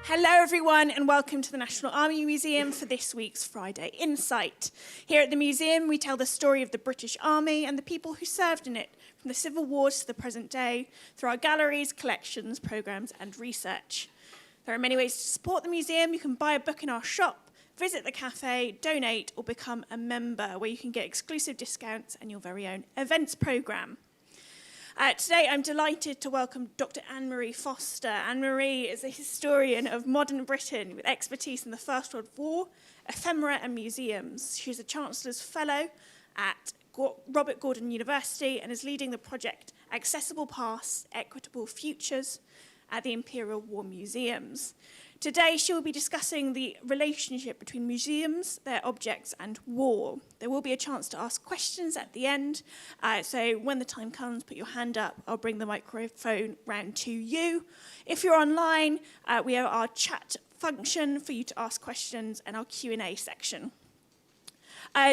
Hello everyone and welcome to the National Army Museum for this week's Friday Insight. Here at the museum we tell the story of the British Army and the people who served in it, from the Civil Wars to the present day, through our galleries, collections, programmes and research. There are many ways to support the museum. You can buy a book in our shop, visit the cafe, donate or become a member where you can get exclusive discounts and your very own events programme. Today, I'm delighted to welcome Dr. Anne-Marie Foster. Anne-Marie is a historian of modern Britain with expertise in the First World War, ephemera and museums. She's a Chancellor's Fellow at Robert Gordon University and is leading the project Accessible Past, Equitable Futures at the Imperial War Museums. Today, she will be discussing the relationship between museums, their objects, and war. There will be a chance to ask questions at the end, so when the time comes, put your hand up. I'll bring the microphone round to you. If you're online, we have our chat function for you to ask questions and our Q&A section.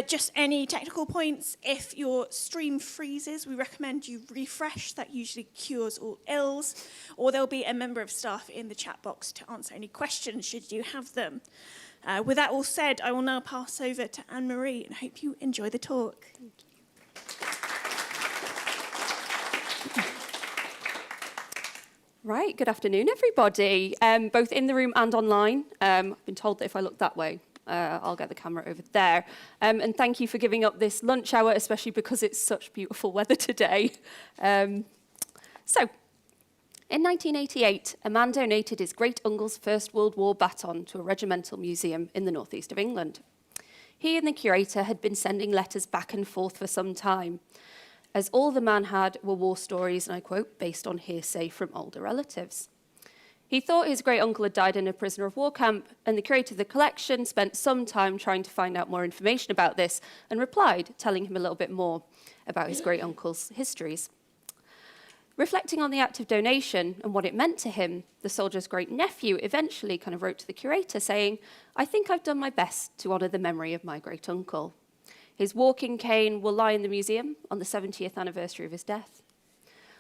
Just any technical points, if your stream freezes, we recommend you refresh. That usually cures all ills. Or there'll be a member of staff in the chat box to answer any questions should you have them. With that all said, I will now pass over to Anne-Marie and hope you enjoy the talk. Right, good afternoon, everybody, both in the room and online. I've been told that if I look that way, I'll get the camera over there. And thank you for giving up this lunch hour, especially because it's such beautiful weather today. So, in 1988, a man donated his great-uncle's First World War baton to a regimental museum in the northeast of England. He and the curator had been sending letters back and forth for some time, as all the man had were war stories, and I quote, based on hearsay from older relatives. He thought his great-uncle had died in a prisoner of war camp, and the curator of the collection spent some time trying to find out more information about this and replied, telling him a little bit more about his great-uncle's histories. Reflecting on the act of donation and what it meant to him, the soldier's great-nephew eventually kind of wrote to the curator saying, "I think I've done my best to honour the memory of my great-uncle. His walking cane will lie in the museum on the 70th anniversary of his death."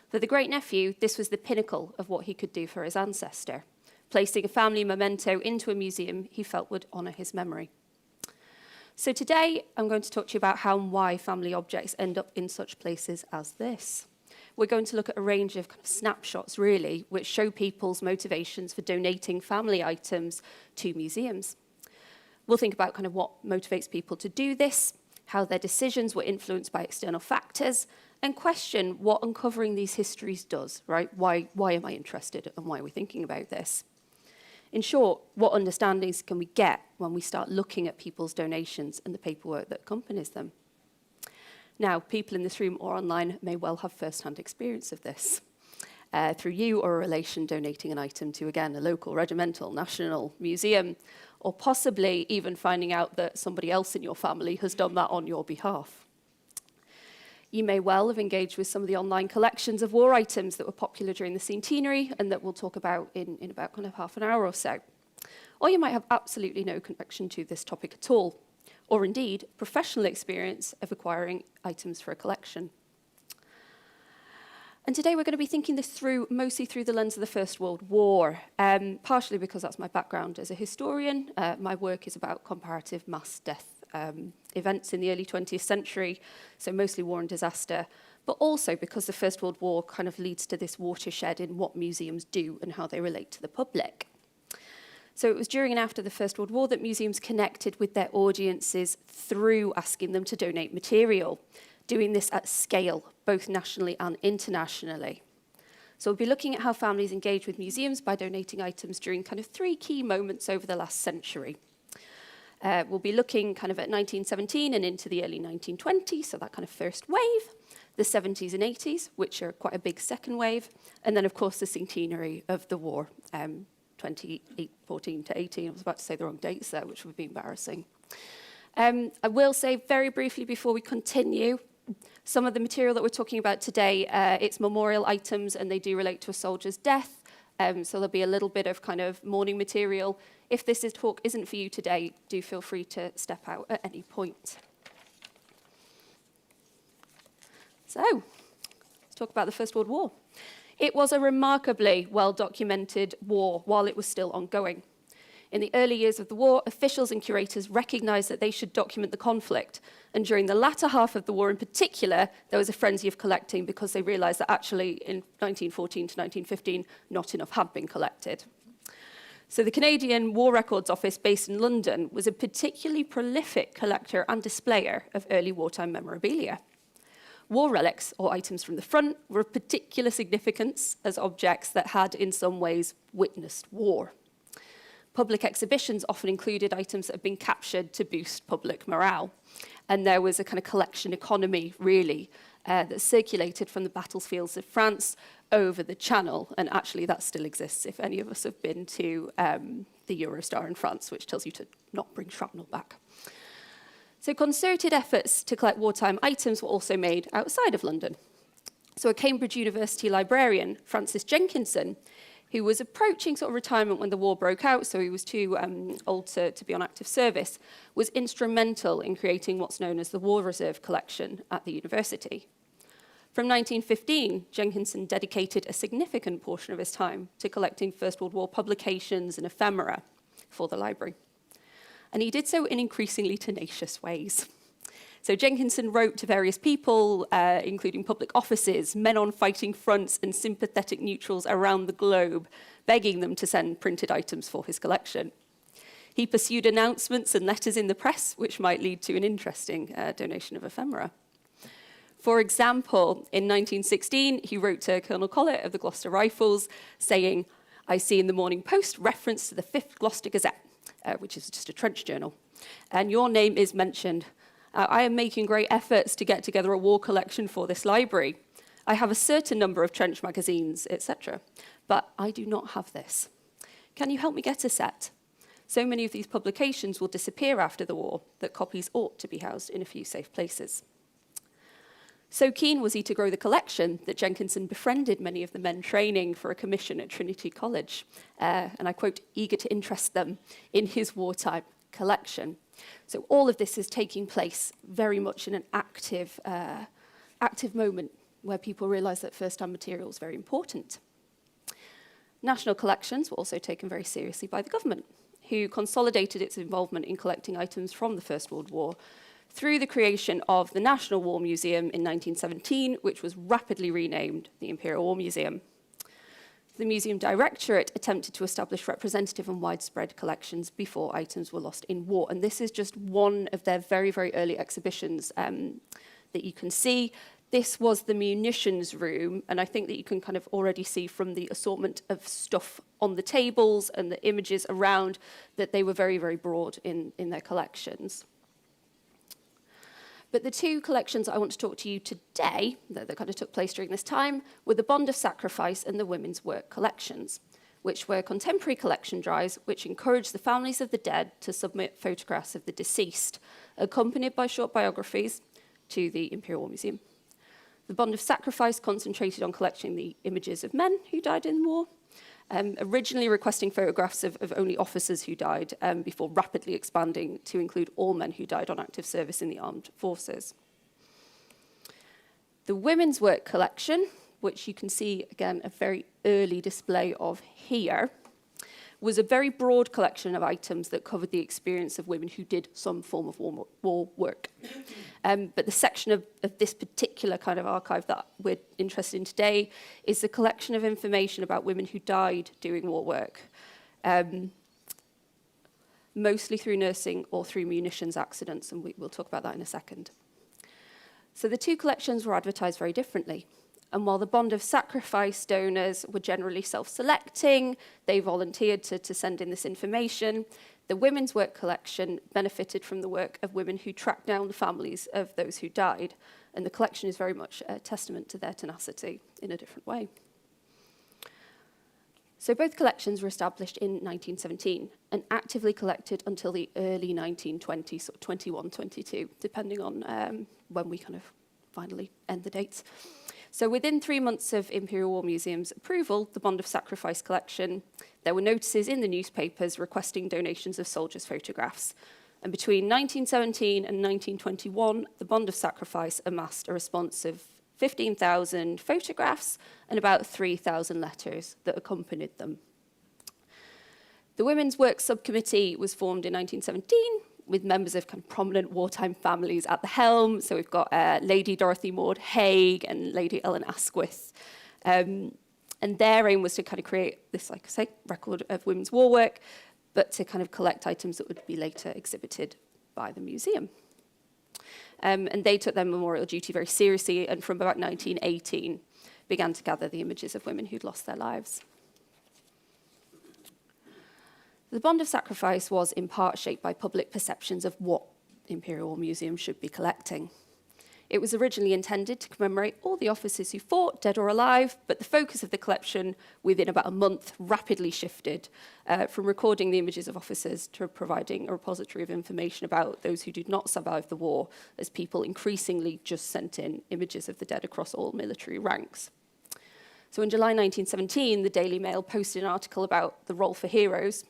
For the great-nephew, this was the pinnacle of what he could do for his ancestor, placing a family memento into a museum he felt would honour his memory. So today, I'm going to talk to you about how and why family objects end up in such places as this. We're going to look at a range of, snapshots, really, which show people's motivations for donating family items to museums. We'll think about what motivates people to do this, how their decisions were influenced by external factors, and question what uncovering these histories does, right? Why am I interested and why are we thinking about this? In short, what understandings can we get when we start looking at people's donations and the paperwork that accompanies them? Now, people in this room or online may well have first-hand experience of this, through you or a relation donating an item to, again, a local, regimental, national museum, or possibly even finding out that somebody else in your family has done that on your behalf. You may well have engaged with some of the online collections of war items that were popular during the centenary and that we'll talk about in about half an hour or so. Or you might have absolutely no connection to this topic at all, or indeed professional experience of acquiring items for a collection. And today we're going to be thinking this through mostly through the lens of the First World War, partially because that's my background as a historian. My work is about comparative mass death events in the early 20th century, so mostly war and disaster, but also because the First World War leads to this watershed in what museums do and how they relate to the public. So it was during and after the First World War that museums connected with their audiences through asking them to donate material, doing this at scale, both nationally and internationally. So we'll be looking at how families engage with museums by donating items during three key moments over the last century. We'll be looking at 1917 and into the early 1920s, so that first wave, the 70s and 80s, which are quite a big second wave, and then, of course, the centenary of the war, 2014 to 18. I was about to say the wrong dates there, which would be embarrassing. I will say very briefly before we continue, some of the material that we're talking about today, it's memorial items, and they do relate to a soldier's death. So there'll be a little bit of mourning material. If this talk isn't for you today, do feel free to step out at any point. So, let's talk about the First World War. It was a remarkably well-documented war while it was still ongoing. In the early years of the war, officials and curators recognized that they should document the conflict. And during the latter half of the war in particular, there was a frenzy of collecting because they realized that actually in 1914 to 1915, not enough had been collected. So the Canadian War Records Office, based in London, was a particularly prolific collector and displayer of early wartime memorabilia. War relics, or items from the front, were of particular significance as objects that had in some ways witnessed war. Public exhibitions often included items that had been captured to boost public morale. And there was a kind of collection economy, really, that circulated from the battlefields of France over the Channel. And actually, that still exists if any of us have been to the Eurostar in France, which tells you to not bring shrapnel back. So concerted efforts to collect wartime items were also made outside of London. So a Cambridge University librarian, Francis Jenkinson, who was approaching sort of retirement when the war broke out, so he was too old to be on active service, was instrumental in creating what's known as the War Reserve Collection at the university. From 1915, Jenkinson dedicated a significant portion of his time to collecting First World War publications and ephemera for the library. And he did so in increasingly tenacious ways. So Jenkinson wrote to various people, including public offices, men on fighting fronts and sympathetic neutrals around the globe, begging them to send printed items for his collection. He pursued announcements and letters in the press, which might lead to an interesting donation of ephemera. For example, in 1916, he wrote to Colonel Collett of the Gloucester Rifles, saying, "I see in the Morning Post reference to the 5th Gloucester Gazette," which is just a trench journal, "and your name is mentioned. I am making great efforts to get together a war collection for this library. I have a certain number of trench magazines, etc. But I do not have this. Can you help me get a set? So many of these publications will disappear after the war that copies ought to be housed in a few safe places." So keen was he to grow the collection that Jenkinson befriended many of the men training for a commission at Trinity College, and I quote, "eager to interest them in his wartime collection." So all of this is taking place very much in an active moment where people realise that first-hand material is very important. National collections were also taken very seriously by the government, who consolidated its involvement in collecting items from the First World War through the creation of the National War Museum in 1917, which was rapidly renamed the Imperial War Museum. The Museum Directorate attempted to establish representative and widespread collections before items were lost in war. And this is just one of their very, very early exhibitions that you can see. This was the munitions room, and I think that you can kind of already see from the assortment of stuff on the tables and the images around that they were very, very broad in their collections. But the two collections I want to talk to you today that kind of took place during this time were the Bond of Sacrifice and the Women's Work collections, which were contemporary collection drives which encouraged the families of the dead to submit photographs of the deceased, accompanied by short biographies, to the Imperial War Museum. The Bond of Sacrifice concentrated on collecting the images of men who died in the war, originally requesting photographs of only officers who died before rapidly expanding to include all men who died on active service in the armed forces. The Women's Work collection, which you can see, again, a very early display of here, was a very broad collection of items that covered the experience of women who did some form of war work. But the section of this particular kind of archive that we're interested in today is the collection of information about women who died doing war work, mostly through nursing or through munitions accidents, and we'll talk about that in a second. So the two collections were advertised very differently. And while the Bond of Sacrifice donors were generally self-selecting, they volunteered to send in this information, the Women's Work collection benefited from the work of women who tracked down the families of those who died. And the collection is very much a testament to their tenacity in a different way. So both collections were established in 1917 and actively collected until the early 1920s, sort of 21, 22, depending on when we kind of finally end the dates. So within 3 months of Imperial War Museum's approval, the Bond of Sacrifice collection, there were notices in the newspapers requesting donations of soldiers' photographs. And between 1917 and 1921, the Bond of Sacrifice amassed a response of 15,000 photographs, and about 3,000 letters that accompanied them. The Women's Work Subcommittee was formed in 1917 with members of kind of prominent wartime families at the helm. So we've got Lady Dorothy Maud Haig and Lady Ellen Asquith. And their aim was to kind of create this, like I say, record of women's war work, but to kind of collect items that would be later exhibited by the museum. And they took their memorial duty very seriously, and from about 1918 began to gather the images of women who'd lost their lives. The bond of sacrifice was in part shaped by public perceptions of what Imperial War Museums should be collecting. It was originally intended to commemorate all the officers who fought, dead or alive, but the focus of the collection within about a month rapidly shifted from recording the images of officers to providing a repository of information about those who did not survive the war, as people increasingly just sent in images of the dead across all military ranks. So in July 1917, the Daily Mail posted an article about the Roll for Heroes,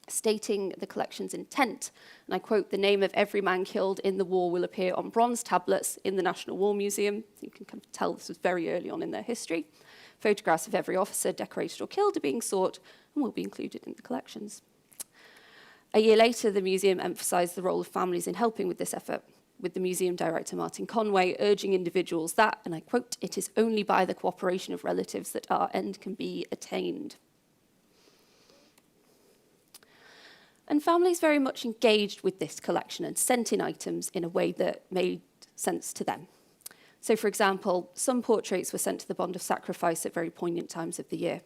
stating the collection's intent, and I quote, "The name of every man killed in the war will appear on bronze tablets in the National War Museum." You can kind of tell this was very early on in their history. Photographs of every officer decorated or killed are being sought and will be included in the collections. A year later, the museum emphasised the role of families in helping with this effort, with the museum director Martin Conway urging individuals that, and I quote, "It is only by the cooperation of relatives that our end can be attained." And families very much engaged with this collection and sent in items in a way that made sense to them. So, for example, some portraits were sent to the Bond of Sacrifice at very poignant times of the year.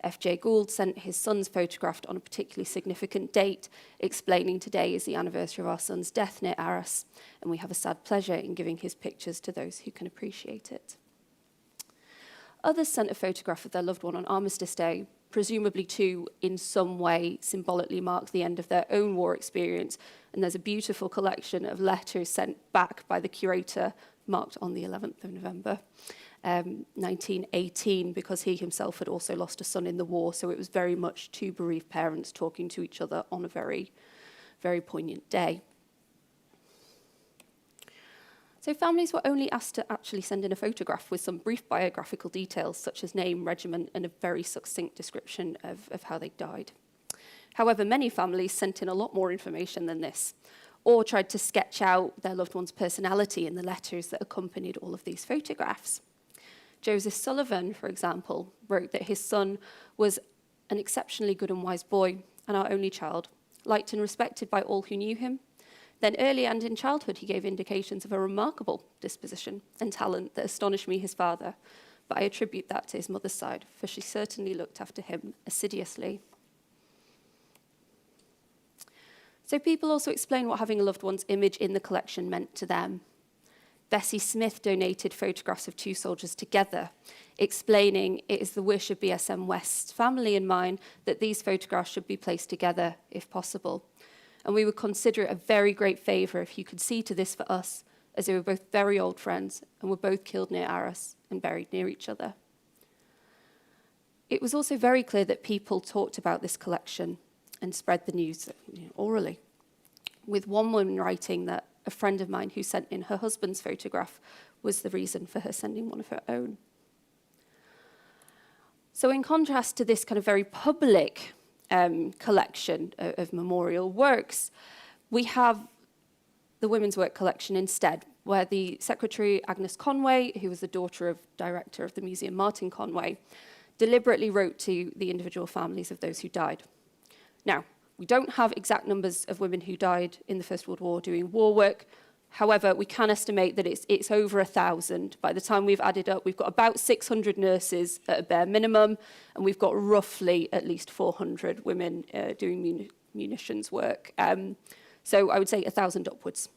F.J. Gould sent his son's photograph on a particularly significant date, explaining today is the anniversary of our son's death near Arras, and we have a sad pleasure in giving his pictures to those who can appreciate it. Others sent a photograph of their loved one on Armistice Day, presumably to, in some way, symbolically mark the end of their own war experience. And there's a beautiful collection of letters sent back by the curator, marked on the 11th of November, 1918, because he himself had also lost a son in the war. So it was very much two bereaved parents talking to each other on a very, very poignant day. So families were only asked to actually send in a photograph with some brief biographical details, such as name, regiment, and a very succinct description of how they died. However, many families sent in a lot more information than this, or tried to sketch out their loved one's personality in the letters that accompanied all of these photographs. Joseph Sullivan, for example, wrote that his son was an exceptionally good and wise boy, and our only child, liked and respected by all who knew him. Then early and in childhood, he gave indications of a remarkable disposition and talent that astonished me, his father. But I attribute that to his mother's side, for she certainly looked after him assiduously. So people also explain what having a loved one's image in the collection meant to them. Bessie Smith donated photographs of two soldiers together, explaining it is the wish of BSM West's family and mine that these photographs should be placed together if possible. And we would consider it a very great favour if you could see to this for us, as they were both very old friends and were both killed near Arras and buried near each other. It was also very clear that people talked about this collection and spread the news orally, with one woman writing that a friend of mine who sent in her husband's photograph was the reason for her sending one of her own. So in contrast to this kind of very public collection of memorial works, we have the Women's Work collection instead, where the secretary, Agnes Conway, who was the daughter of director of the museum, Martin Conway, deliberately wrote to the individual families of those who died. Now, we don't have exact numbers of women who died in the First World War doing war work. However, we can estimate that it's over 1,000. By the time we've added up, we've got about 600 nurses at a bare minimum, and we've got roughly at least 400 women doing munitions work. So I would say 1,000 upwards.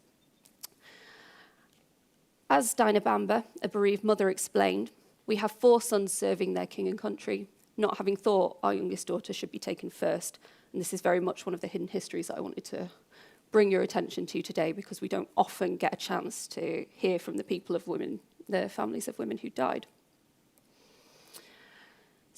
As Dinah Bamber, a bereaved mother, explained, we have 4 sons serving their king and country, not having thought our youngest daughter should be taken first. And this is very much one of the hidden histories that I wanted to bring your attention to today, because we don't often get a chance to hear from the people of women, the families of women who died.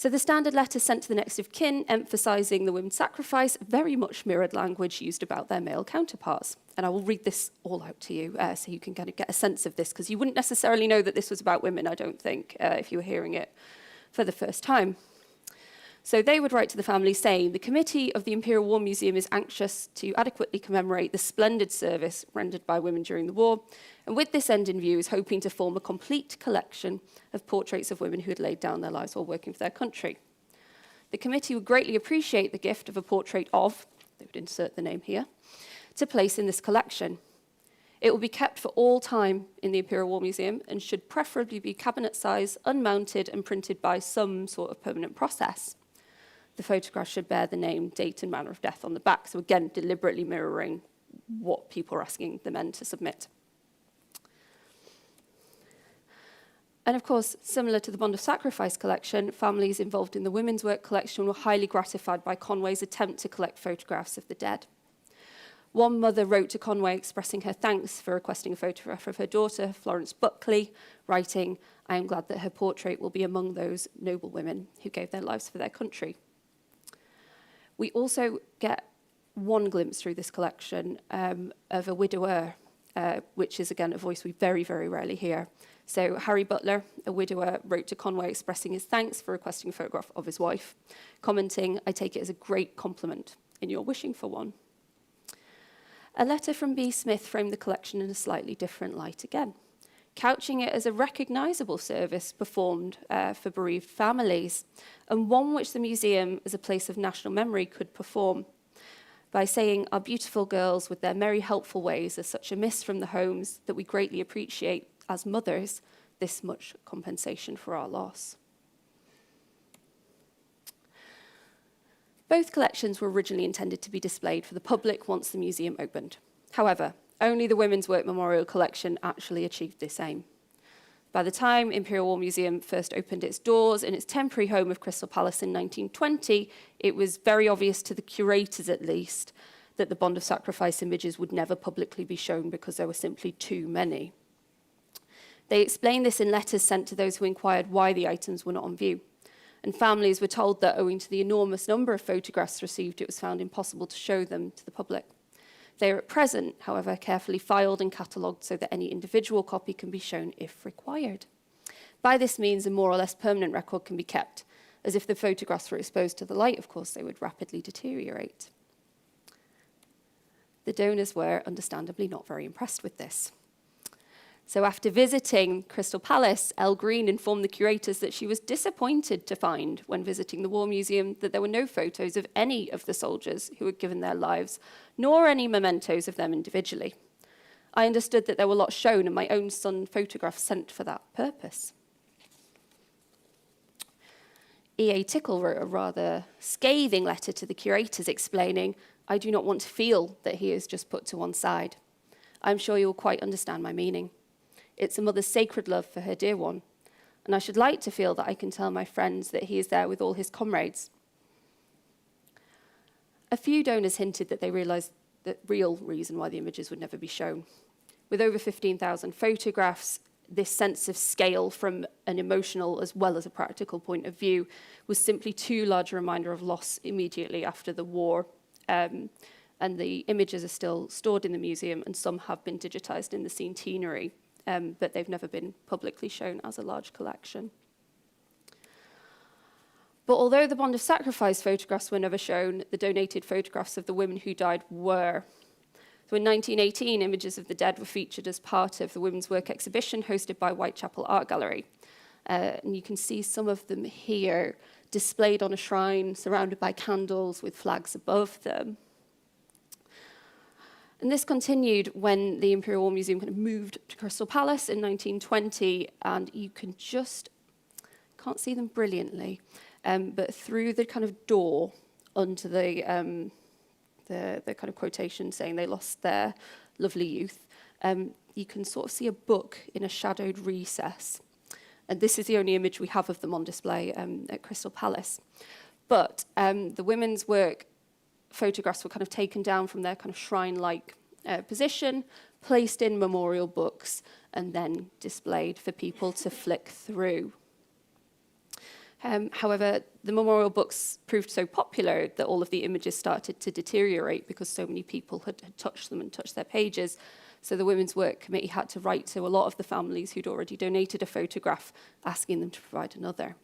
So the standard letter sent to the next of kin, emphasising the women's sacrifice, very much mirrored language used about their male counterparts. And I will read this all out to you so you can kind of get a sense of this, because you wouldn't necessarily know that this was about women, I don't think, if you were hearing it for the first time. So they would write to the family saying, the committee of the Imperial War Museum is anxious to adequately commemorate the splendid service rendered by women during the war, and with this end in view is hoping to form a complete collection of portraits of women who had laid down their lives while working for their country. The committee would greatly appreciate the gift of a portrait of, they would insert the name here, to place in this collection. It will be kept for all time in the Imperial War Museum and should preferably be cabinet size, unmounted and printed by some sort of permanent process. The photograph should bear the name, date and manner of death on the back. So again, deliberately mirroring what people are asking the men to submit. And of course, similar to the Bond of Sacrifice collection, families involved in the women's work collection were highly gratified by Conway's attempt to collect photographs of the dead. One mother wrote to Conway expressing her thanks for requesting a photograph of her daughter, Florence Buckley, writing, "I am glad that her portrait will be among those noble women who gave their lives for their country." We also get one glimpse through this collection of a widower, which is, again, a voice we very, very rarely hear. So Harry Butler, a widower, wrote to Conway expressing his thanks for requesting a photograph of his wife, commenting, "I take it as a great compliment in your wishing for one." A letter from B. Smith framed the collection in a slightly different light again, couching it as a recognisable service performed for bereaved families, and one which the museum, as a place of national memory, could perform by saying, "Our beautiful girls, with their merry, helpful ways, are such a miss from the homes that we greatly appreciate, as mothers, this much compensation for our loss." Both collections were originally intended to be displayed for the public once the museum opened. However, only the Women's Work Memorial Collection actually achieved this aim. By the time Imperial War Museum first opened its doors in its temporary home of Crystal Palace in 1920, it was very obvious to the curators, at least, that the Bond of Sacrifice images would never publicly be shown because there were simply too many. They explained this in letters sent to those who inquired why the items were not on view. And families were told that owing to the enormous number of photographs received, it was found impossible to show them to the public. They are at present, however, carefully filed and catalogued so that any individual copy can be shown if required. By this means, a more or less permanent record can be kept, as if the photographs were exposed to the light, of course, they would rapidly deteriorate. The donors were, understandably, not very impressed with this. So after visiting Crystal Palace, Elle Green informed the curators that she was disappointed to find, when visiting the War Museum, that there were no photos of any of the soldiers who had given their lives, nor any mementos of them individually. I understood that there were lots shown, and my own son photographs sent for that purpose. E.A. Tickle wrote a rather scathing letter to the curators explaining, "I do not want to feel that he is just put to one side. I'm sure you will quite understand my meaning. It's a mother's sacred love for her dear one, and I should like to feel that I can tell my friends that he is there with all his comrades." A few donors hinted that they realised the real reason why the images would never be shown. With over 15,000 photographs, this sense of scale from an emotional as well as a practical point of view was simply too large a reminder of loss immediately after the war. And the images are still stored in the museum, and some have been digitised in the centenary, but they've never been publicly shown as a large collection. But although the Bond of Sacrifice photographs were never shown, the donated photographs of the women who died were. So in 1918, images of the dead were featured as part of the Women's Work exhibition hosted by Whitechapel Art Gallery. And you can see some of them here, displayed on a shrine, surrounded by candles with flags above them. And this continued when the Imperial War Museum kind of moved to Crystal Palace in 1920, and you can just, can't see them brilliantly, but through the kind of door onto the kind of quotation saying they lost their lovely youth, you can sort of see a book in a shadowed recess. And this is the only image we have of them on display at Crystal Palace. But the women's work photographs were kind of taken down from their kind of shrine-like position, placed in memorial books, and then displayed for people to flick through. However, the memorial books proved so popular that all of the images started to deteriorate because so many people had touched them and touched their pages. So the Women's Work Committee had to write to a lot of the families who'd already donated a photograph, asking them to provide another.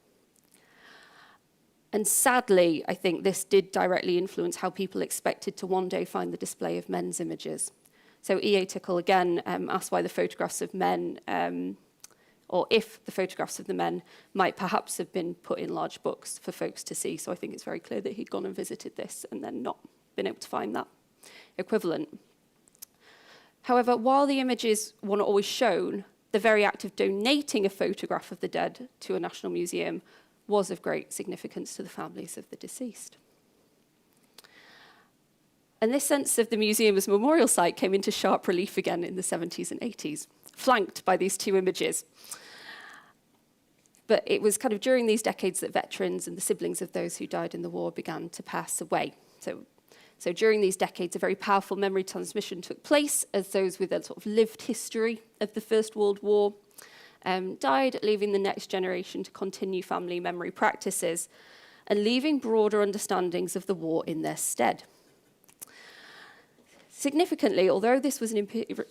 And sadly, I think this did directly influence how people expected to one day find the display of men's images. So EA Tickle again asked why the photographs of men, or if the photographs of the men might perhaps have been put in large books for folks to see. So I think it's very clear that he'd gone and visited this and then not been able to find that equivalent. However, while the images were not always shown, the very act of donating a photograph of the dead to a national museum was of great significance to the families of the deceased. And this sense of the museum as memorial site came into sharp relief again in the 70s and 80s, flanked by these two images. But it was kind of during these decades that veterans and the siblings of those who died in the war began to pass away. So during these decades, a very powerful memory transmission took place as those with a sort of lived history of the First World War died, leaving the next generation to continue family memory practices and leaving broader understandings of the war in their stead. Significantly, although this was an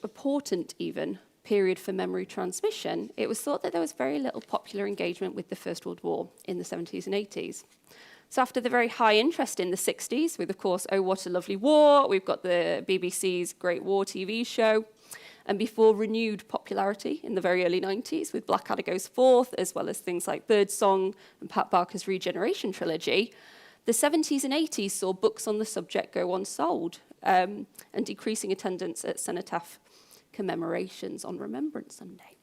important even period for memory transmission, it was thought that there was very little popular engagement with the First World War in the 70s and 80s. So after the very high interest in the 60s, with, of course, Oh, What a Lovely War, we've got the BBC's Great War TV show, and before renewed popularity in the very early 90s with Blackadder Goes Forth, as well as things like Birdsong and Pat Barker's Regeneration trilogy, the 70s and 80s saw books on the subject go unsold, and decreasing attendance at cenotaph commemorations on Remembrance Sunday.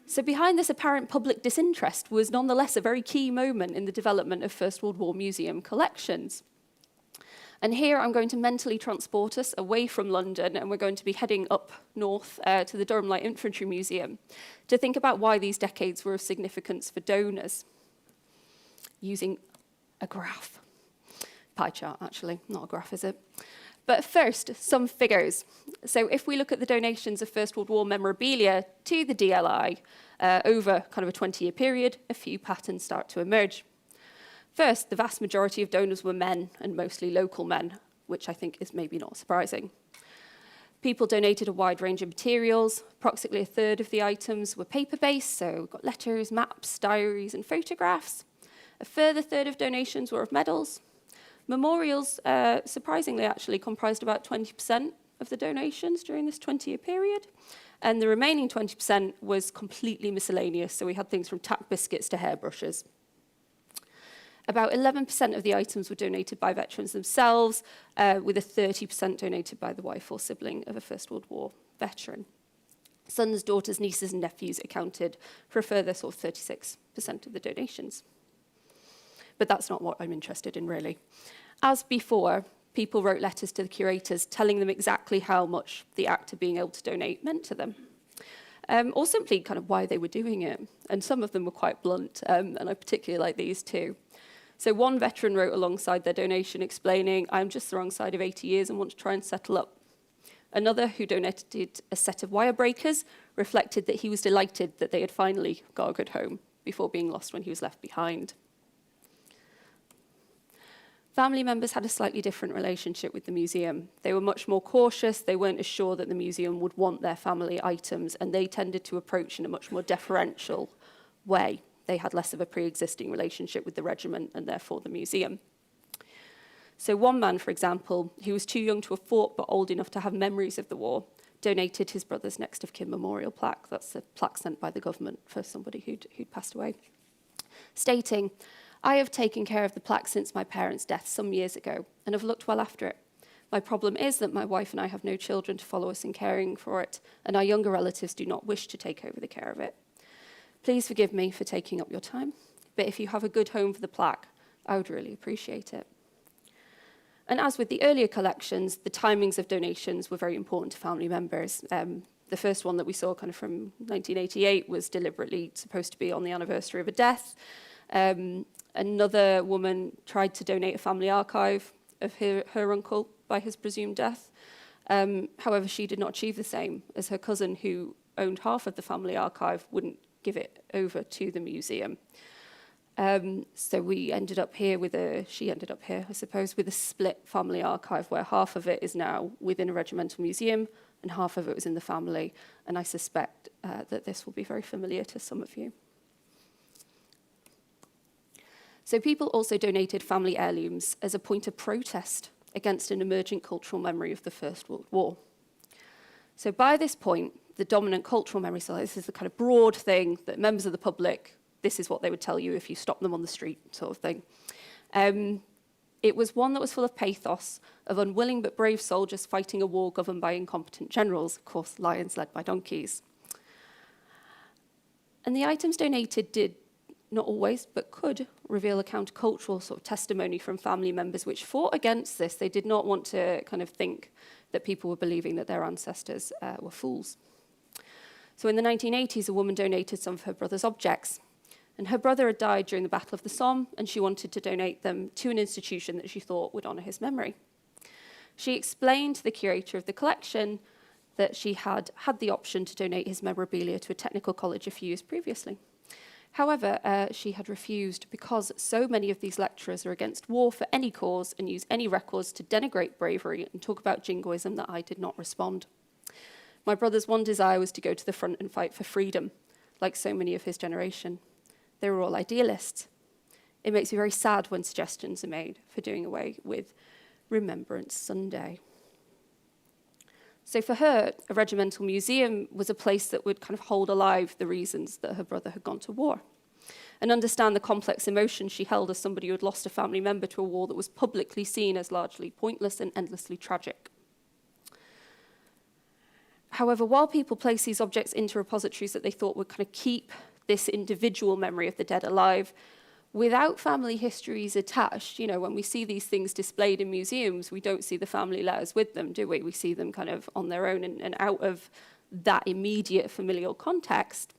So behind this apparent public disinterest was nonetheless a very key moment in the development of First World War museum collections. And here I'm going to mentally transport us away from London, and we're going to be heading up north to the Durham Light Infantry Museum to think about why these decades were of significance for donors, using a graph. Pie chart, actually, not a graph, is it? But first, some figures. So if we look at the donations of First World War memorabilia to the DLI over kind of a 20-year period, a few patterns start to emerge. First, the vast majority of donors were men, and mostly local men, which I think is maybe not surprising. People donated a wide range of materials. Approximately a third of the items were paper-based, so we've got letters, maps, diaries, and photographs. A further third of donations were of medals. Memorials, surprisingly, actually comprised about 20% of the donations during this 20-year period, and the remaining 20% was completely miscellaneous, so we had things from tack biscuits to hairbrushes. About 11% of the items were donated by veterans themselves, with a 30% donated by the wife or sibling of a First World War veteran. Sons, daughters, nieces, and nephews accounted for a further sort of 36% of the donations. But that's not what I'm interested in, really. As before, people wrote letters to the curators telling them exactly how much the act of being able to donate meant to them, or simply kind of why they were doing it. And some of them were quite blunt, and I particularly like these two. So one veteran wrote alongside their donation explaining, "I'm just the wrong side of 80 years and want to try and settle up." Another, who donated a set of wire breakers, reflected that he was delighted that they had finally got a good home before being lost when he was left behind. Family members had a slightly different relationship with the museum. They were much more cautious, they weren't as sure that the museum would want their family items, and they tended to approach in a much more deferential way. They had less of a pre-existing relationship with the regiment and therefore the museum. So one man, for example, who was too young to have fought but old enough to have memories of the war, donated his brother's next of kin memorial plaque. That's a plaque sent by the government for somebody who'd passed away, stating, "I have taken care of the plaque since my parents' death some years ago and have looked well after it. My problem is that my wife and I have no children to follow us in caring for it, and our younger relatives do not wish to take over the care of it. Please forgive me for taking up your time, but if you have a good home for the plaque, I would really appreciate it." And as with the earlier collections, the timings of donations were very important to family members. The first one that we saw kind of from 1988 was deliberately supposed to be on the anniversary of a death. Another woman tried to donate a family archive of her uncle by his presumed death. However, she did not achieve the same, as her cousin, who owned half of the family archive, wouldn't give it over to the museum. So we ended up here she ended up here, I suppose, with a split family archive where half of it is now within a regimental museum and half of it was in the family. And I suspect that this will be very familiar to some of you. So people also donated family heirlooms as a point of protest against an emergent cultural memory of the First World War. So by this point, the dominant cultural memory, so this is the kind of broad thing that members of the public, this is what they would tell you if you stopped them on the street, sort of thing. It was one that was full of pathos, of unwilling but brave soldiers fighting a war governed by incompetent generals, of course, lions led by donkeys. And the items donated did, not always, but could reveal a countercultural sort of testimony from family members which fought against this. They did not want to kind of think that people were believing that their ancestors were fools. So in the 1980s, a woman donated some of her brother's objects. And her brother had died during the Battle of the Somme, and she wanted to donate them to an institution that she thought would honour his memory. She explained to the curator of the collection that she had had the option to donate his memorabilia to a technical college a few years previously. However, she had refused because so many of these lecturers are against war for any cause and use any records to denigrate bravery and talk about jingoism that I did not respond. My brother's one desire was to go to the front and fight for freedom, like so many of his generation. They were all idealists. It makes me very sad when suggestions are made for doing away with Remembrance Sunday. So for her, a regimental museum was a place that would kind of hold alive the reasons that her brother had gone to war and understand the complex emotions she held as somebody who had lost a family member to a war that was publicly seen as largely pointless and endlessly tragic. However, while people placed these objects into repositories that they thought would kind of keep this individual memory of the dead alive, without family histories attached, you know, when we see these things displayed in museums, we don't see the family letters with them, do we? We see them kind of on their own and out of that immediate familial context.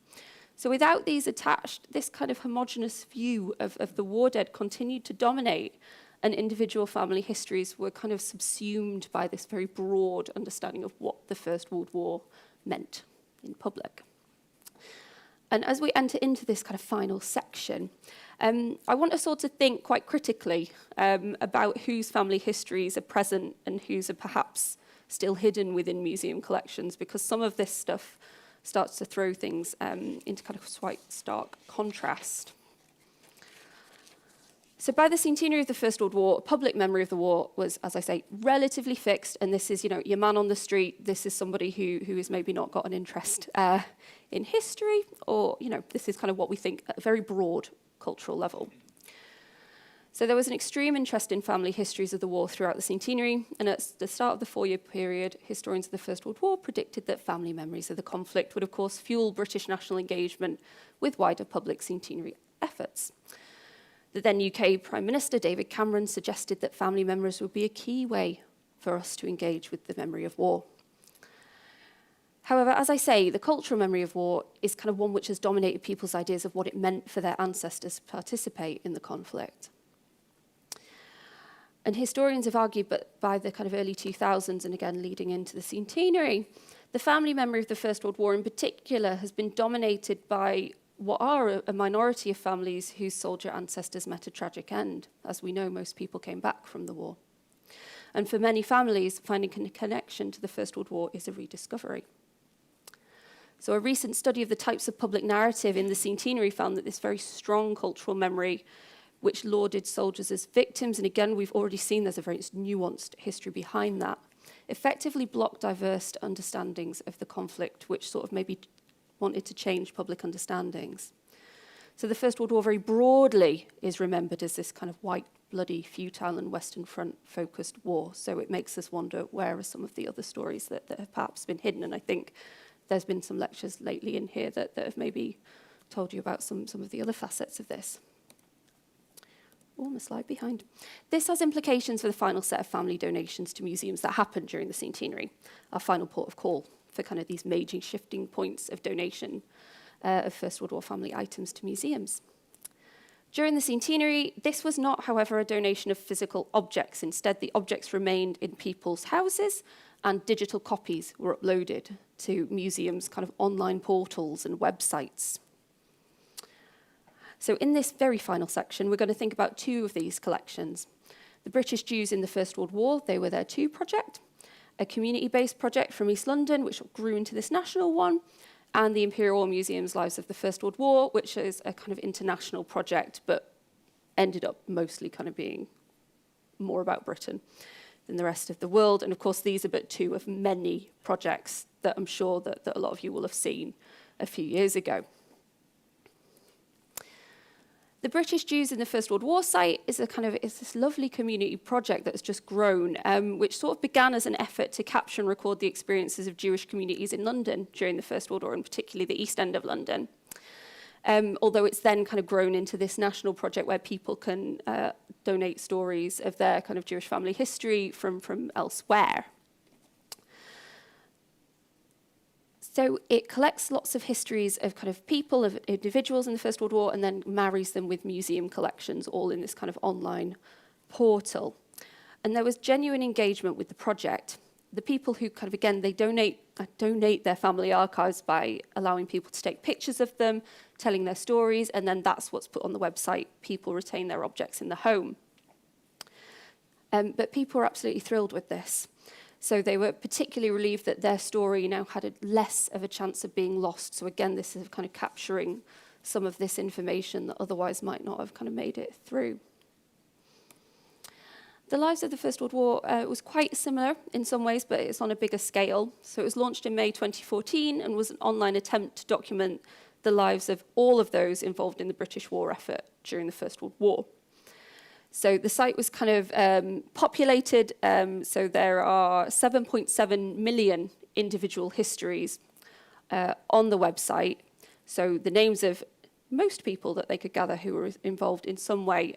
So without these attached, this kind of homogenous view of the war dead continued to dominate, and individual family histories were kind of subsumed by this very broad understanding of what the First World War meant in public. And as we enter into this kind of final section, I want us all to think quite critically about whose family histories are present and whose are perhaps still hidden within museum collections, because some of this stuff starts to throw things into kind of quite stark contrast. So by the centenary of the First World War, public memory of the war was, as I say, relatively fixed. And this is, you know, your man on the street. This is somebody who has maybe not got an interest in history, or, you know, this is kind of what we think at a very broad cultural level. So there was an extreme interest in family histories of the war throughout the centenary. And at the start of the 4-year period, historians of the First World War predicted that family memories of the conflict would, of course, fuel British national engagement with wider public centenary efforts. The then UK Prime Minister, David Cameron, suggested that family memories would be a key way for us to engage with the memory of war. However, as I say, the cultural memory of war is kind of one which has dominated people's ideas of what it meant for their ancestors to participate in the conflict. And historians have argued, but by the kind of early 2000s, and again leading into the centenary, the family memory of the First World War in particular has been dominated by what are a minority of families whose soldier ancestors met a tragic end. As we know, most people came back from the war. And for many families, finding a connection to the First World War is a rediscovery. So a recent study of the types of public narrative in the centenary found that this very strong cultural memory, which lauded soldiers as victims, and again, we've already seen there's a very nuanced history behind that, effectively blocked diverse understandings of the conflict, which sort of maybe wanted to change public understandings. So the First World War very broadly is remembered as this kind of white, bloody, futile and Western Front-focused war. So it makes us wonder, where are some of the other stories that have perhaps been hidden? And I think there's been some lectures lately in here that have maybe told you about some of the other facets of this. Oh, I'm a slide behind. This has implications for the final set of family donations to museums that happened during the centenary, our final port of call for kind of these major shifting points of donation of First World War family items to museums. During the centenary, this was not, however, a donation of physical objects. Instead, the objects remained in people's houses and digital copies were uploaded to museums' kind of online portals and websites. So in this very final section, we're going to think about two of these collections. The British Jews in the First World War, They Were There Too project, a community-based project from East London, which grew into this national one, and the Imperial War Museums Lives of the First World War, which is a kind of international project, but ended up mostly kind of being more about Britain than the rest of the world. And of course, these are but two of many projects that I'm sure that a lot of you will have seen a few years ago. The British Jews in the First World War site is this lovely community project that has just grown, which sort of began as an effort to capture and record the experiences of Jewish communities in London during the First World War, and particularly the East End of London. Although it's then kind of grown into this national project where people can donate stories of their kind of Jewish family history from elsewhere. So it collects lots of histories of kind of people, of individuals in the First World War, and then marries them with museum collections, all in this kind of online portal. And there was genuine engagement with the project. The people who kind of, again, they donate their family archives by allowing people to take pictures of them, telling their stories, and then that's what's put on the website. People retain their objects in the home. But people were absolutely thrilled with this. So they were particularly relieved that their story now had less of a chance of being lost. So again, this is kind of capturing some of this information that otherwise might not have kind of made it through. The Lives of the First World War was quite similar in some ways, but it's on a bigger scale. So it was launched in May 2014 and was an online attempt to document the lives of all of those involved in the British war effort during the First World War. So the site was kind of populated, so there are 7.7 million individual histories on the website. So the names of most people that they could gather who were involved in some way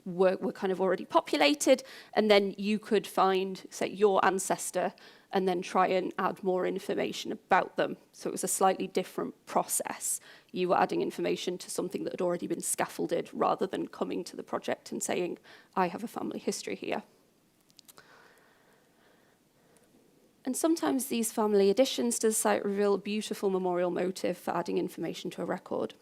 were kind of already populated, and then you could find, say, your ancestor and then try and add more information about them. So it was a slightly different process. You were adding information to something that had already been scaffolded rather than coming to the project and saying, I have a family history here. And sometimes these family additions to the site reveal a beautiful memorial motive for adding information to a record.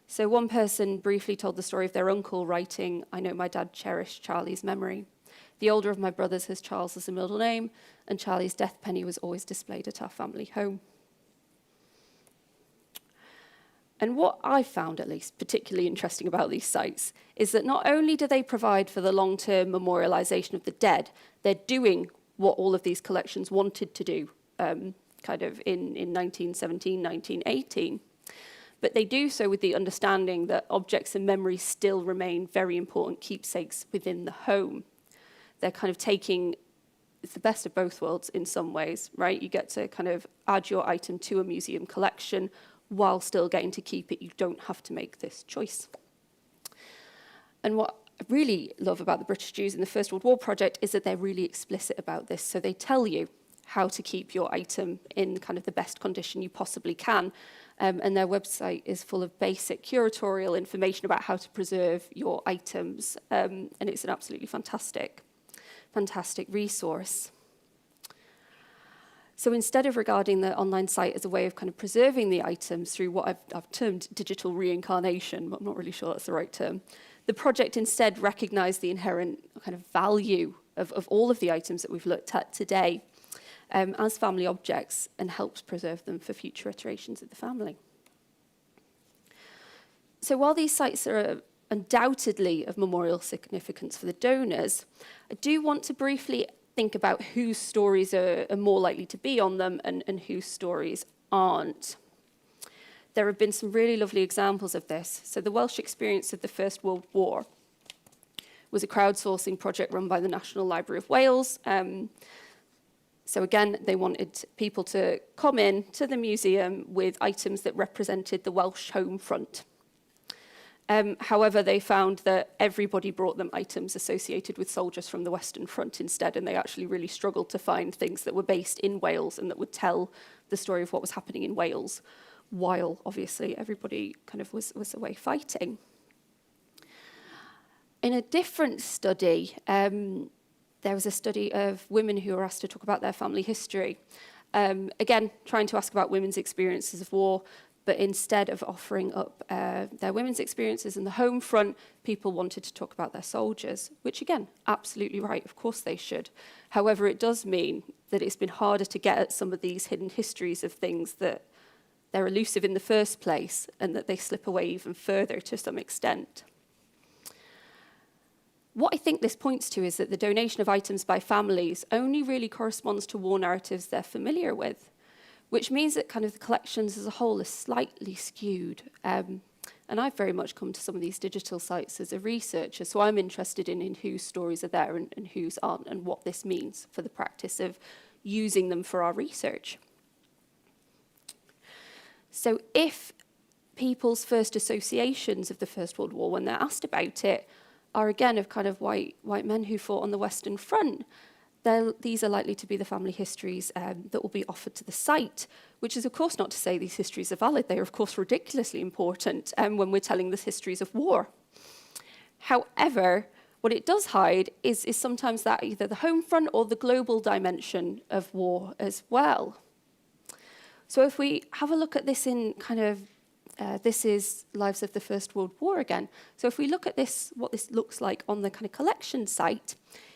So one person briefly told the story of their uncle writing, I know my dad cherished Charlie's memory. The older of my brothers has Charles as a middle name, and Charlie's death penny was always displayed at our family home. And what I found, at least, particularly interesting about these sites is that not only do they provide for the long-term memorialisation of the dead, they're doing what all of these collections wanted to do, kind of in 1917, 1918. But they do so with the understanding that objects and memories still remain very important keepsakes within the home. They're kind of taking, it's the best of both worlds in some ways, right? You get to kind of add your item to a museum collection while still getting to keep it. You don't have to make this choice. And what I really love about the British Jews in the First World War project is that they're really explicit about this. So they tell you how to keep your item in kind of the best condition you possibly can. And their website is full of basic curatorial information about how to preserve your items. And it's an absolutely fantastic resource. So instead of regarding the online site as a way of kind of preserving the items through what I've termed digital reincarnation, but I'm not really sure that's the right term, the project instead recognised the inherent kind of value of all of the items that we've looked at today as family objects and helps preserve them for future iterations of the family. So while these sites are undoubtedly of memorial significance for the donors, I do want to briefly think about whose stories are more likely to be on them and whose stories aren't. There have been some really lovely examples of this. So the Welsh experience of the First World War was a crowdsourcing project run by the National Library of Wales. So again, they wanted people to come in to the museum with items that represented the Welsh home front. However, they found that everybody brought them items associated with soldiers from the Western Front instead, and they actually really struggled to find things that were based in Wales and that would tell the story of what was happening in Wales, while obviously everybody kind of was away fighting. In a different study, there was a study of women who were asked to talk about their family history. Again, trying to ask about women's experiences of war. But instead of offering up their women's experiences in the home front, people wanted to talk about their soldiers, which again, absolutely right, of course they should. However, it does mean that it's been harder to get at some of these hidden histories of things that they're elusive in the first place and that they slip away even further to some extent. What I think this points to is that the donation of items by families only really corresponds to war narratives they're familiar with, which means that kind of the collections as a whole are slightly skewed. And I've very much come to some of these digital sites as a researcher, so I'm interested in whose stories are there and whose aren't, and what this means for the practice of using them for our research. So if people's first associations of the First World War, when they're asked about it, are again of kind of white men who fought on the Western Front, these are likely to be the family histories that will be offered to the site, which is of course not to say these histories are valid. They are of course ridiculously important when we're telling the histories of war. However, what it does hide is sometimes that either the home front or the global dimension of war as well. So if we have a look at this in kind of, this is Lives of the First World War again. So if we look at this, what this looks like on the kind of collection site,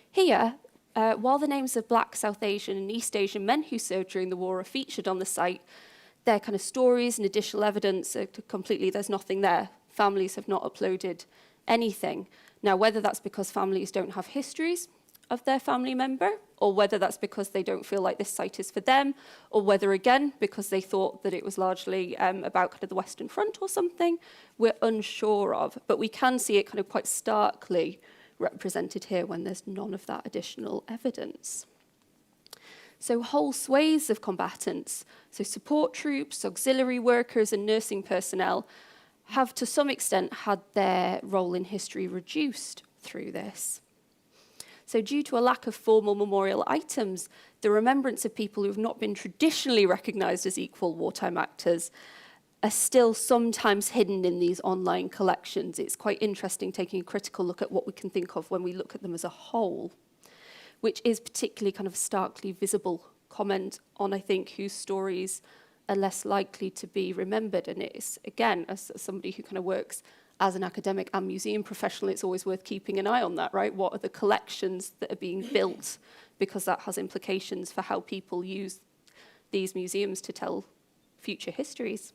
here, while the names of Black, South Asian and East Asian men who served during the war are featured on the site, their kind of stories and additional evidence are completely, there's nothing there. Families have not uploaded anything. Now, whether that's because families don't have histories of their family member, or whether that's because they don't feel like this site is for them, or whether, again, because they thought that it was largely about kind of the Western Front or something, we're unsure of. But we can see it kind of quite starkly represented here when there's none of that additional evidence. So whole swathes of combatants, so support troops, auxiliary workers and nursing personnel, have to some extent had their role in history reduced through this. So due to a lack of formal memorial items, the remembrance of people who have not been traditionally recognised as equal wartime actors are still sometimes hidden in these online collections. It's quite interesting taking a critical look at what we can think of when we look at them as a whole, which is particularly kind of a starkly visible comment on, I think, whose stories are less likely to be remembered. And it's, again, as somebody who kind of works as an academic and museum professional, it's always worth keeping an eye on that, right? What are the collections that are being built? Because that has implications for how people use these museums to tell future histories.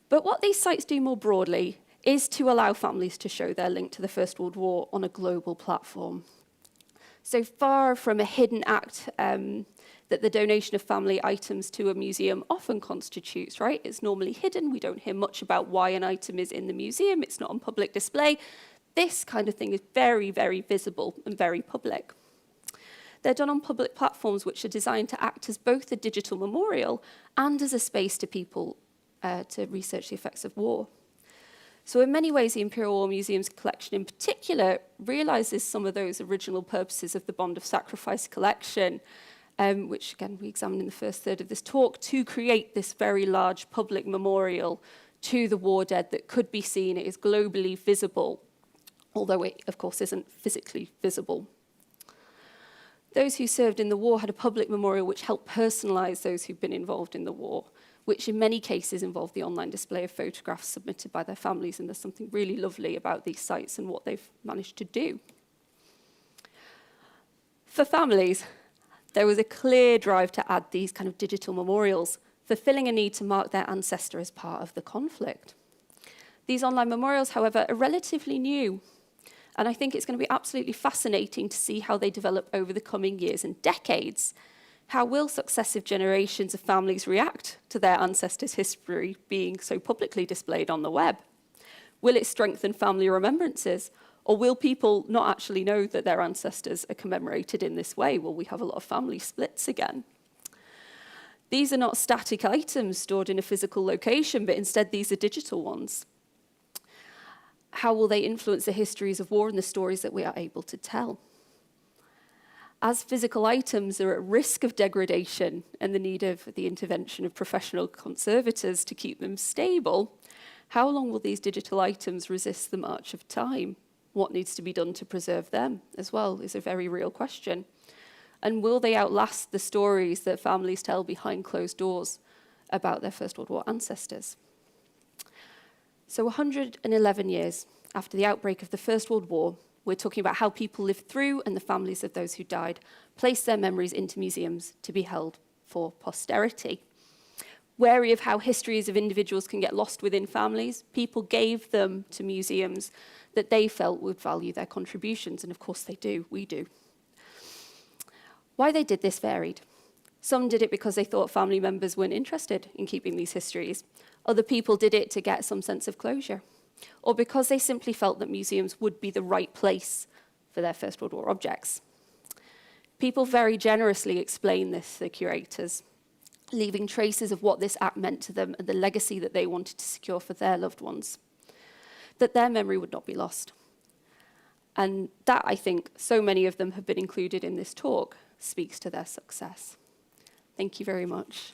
But what these sites do more broadly is to allow families to show their link to the First World War on a global platform. So far from a hidden act that the donation of family items to a museum often constitutes, right? It's normally hidden. We don't hear much about why an item is in the museum. It's not on public display. This kind of thing is very, very visible and very public. They're done on public platforms which are designed to act as both a digital memorial and as a space to people to research the effects of war. So in many ways, the Imperial War Museums collection in particular realises some of those original purposes of the Bond of Sacrifice collection, which again we examined in the first third of this talk, to create this very large public memorial to the war dead that could be seen. It is globally visible, although it of course isn't physically visible. Those who served in the war had a public memorial which helped personalise those who've been involved in the war, which in many cases involved the online display of photographs submitted by their families, and there's something really lovely about these sites and what they've managed to do. For families, there was a clear drive to add these kind of digital memorials, fulfilling a need to mark their ancestor as part of the conflict. These online memorials, however, are relatively new, and I think it's going to be absolutely fascinating to see how they develop over the coming years and decades. How will successive generations of families react to their ancestors' history being so publicly displayed on the web? Will it strengthen family remembrances? Or will people not actually know that their ancestors are commemorated in this way? Will we have a lot of family splits again? These are not static items stored in a physical location, but instead these are digital ones. How will they influence the histories of war and the stories that we are able to tell? As physical items are at risk of degradation and the need of the intervention of professional conservators to keep them stable, how long will these digital items resist the march of time? What needs to be done to preserve them as well is a very real question. And will they outlast the stories that families tell behind closed doors about their First World War ancestors. So 111 years after the outbreak of the First World War, we're talking about how people lived through and the families of those who died placed their memories into museums to be held for posterity. Wary of how histories of individuals can get lost within families, people gave them to museums that they felt would value their contributions, and of course they do, we do. Why they did this varied. Some did it because they thought family members weren't interested in keeping these histories. Other people did it to get some sense of closure, or because they simply felt that museums would be the right place for their First World War objects. People very generously explained this to the curators, leaving traces of what this act meant to them and the legacy that they wanted to secure for their loved ones, that their memory would not be lost. And that, I think, so many of them have been included in this talk, speaks to their success. Thank you very much.